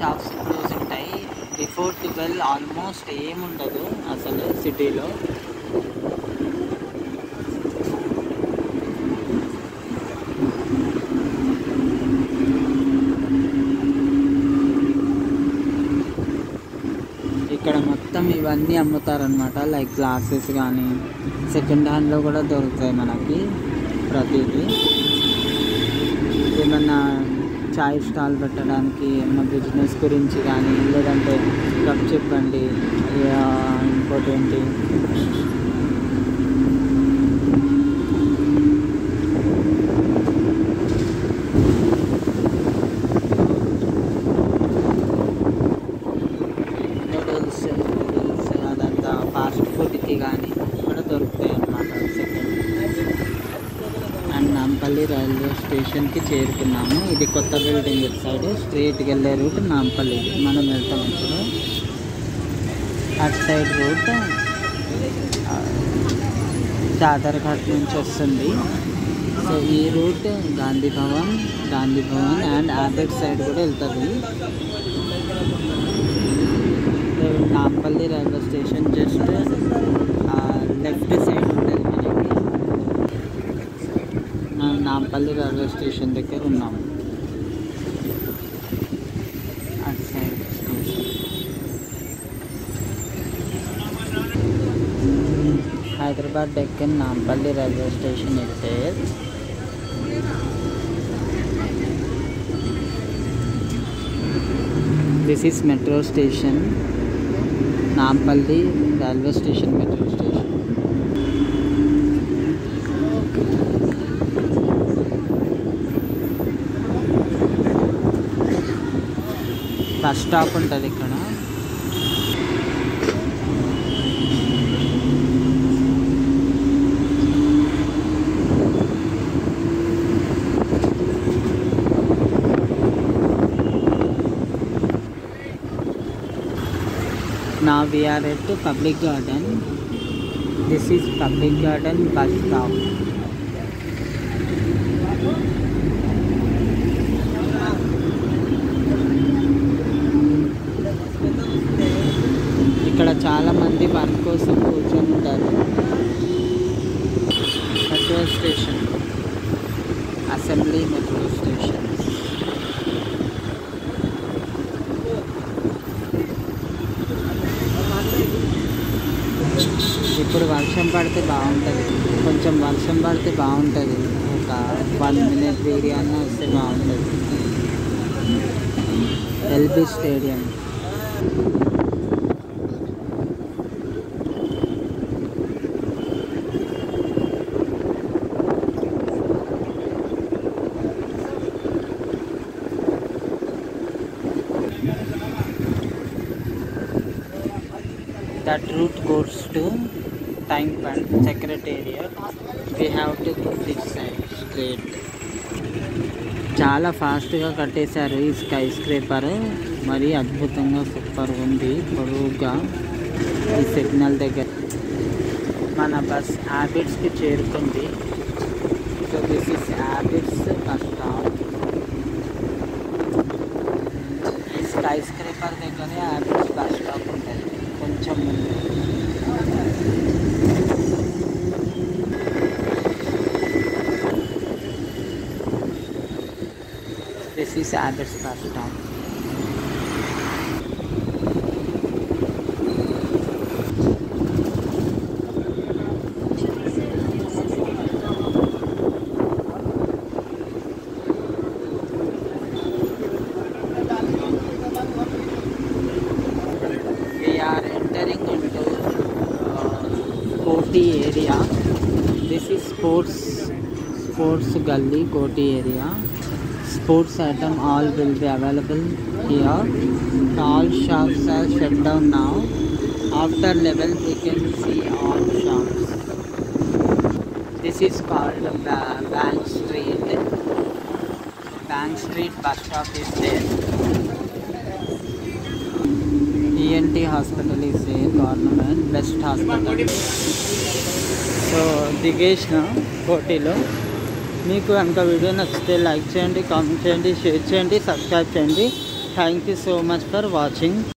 Shops close ఉంటాయి. Before 12 almost ఏముండదు అసలు సిటీలో. ఇక్కడ మొత్తం ఇవన్నీ అమ్ముతారనమాట. లైక్ గ్లాసెస్ కానీ సెకండ్ హ్యాండ్లో కూడా దొరుకుతాయి మనకి ప్రతిదీ. ఏమన్నా చాయ్ స్టాల్ పెట్టడానికి, ఏమన్నా బిజినెస్ గురించి కానీ, లేదంటే కప్ చెప్పండి, ఇంకోటి ఏంటి నూడిల్స్ అదంతా ఫాస్ట్ ఫుడ్కి కానీ కూడా దొరుకుతాయి అన్నమాట. సెకండ్ అండ్ నాంపల్లి రైల్వే స్టేషన్కి చేరుకున్నాము. ఇది కొత్త బిల్డింగ్ ఇటు సైడ్ స్ట్రైట్కి వెళ్ళే రూట్ నాంపల్లి. మనం వెళ్తాం ఇప్పుడు. అటు సైడ్ రూట్ చాదర్ఘాట్ నుంచి వస్తుంది. సో ఈ route Gandhi Bhavan and other side కూడా వెళ్తుంది. Nampally railway station just left side ఉంటుంది మనకి. నాంపల్లి రైల్వే స్టేషన్ దగ్గర ఉన్నాము. అటు side station Hyderabad Deccan Nampally railway station is there. This is metro station, Nampally railway station metro station. Bus stop ఉంటుంది ఇక్కడ. Now we are at Public Garden. This is Public Garden bus stop. ఇక్కడ చాలా మంది వర్క్ కోసం కూర్చొని ఉంటారు. Metro station, assembly metro station. ఇప్పుడు వర్షం పడితే బాగుంటుంది, కొంచెం వర్షం పడితే బాగుంటుంది. ఒక 1 minute ఏరియానే వస్తే బాగుంటుంది. LB stadium. That route goes to Tank Band Secretariat. We have to go this side straight. చాలా ఫాస్ట్గా కట్టేశారు ఈ స్కై స్క్రేపర్. మరి అద్భుతంగా సూపర్ ఉంది. పొడవుగా ఈ సిగ్నల్ దగ్గర మన బస్ హ్యాబిట్స్కి చేరుకుంది. So this is habits bus stop. ఈ స్కై స్క్రేపర్ దగ్గరే హ్యాబిట్స్ బస్ స్టాప్ ఉంటుంది కొంచెం ముందు. This is Abbott's bus stop. We are entering into Koti area. This is sports gully, Koti area. Sports item all will be available here. All shops are shut down now. After level we can see all shops. This is called Bank Street. Bank Street bus stop is there. ENT hospital is there, government best hospital. So దిగేసిన కోటిలో. మీకు కనుక video నచ్చితే like చేయండి, comment చేయండి, share చేయండి, subscribe చేయండి. Thank you so much for watching.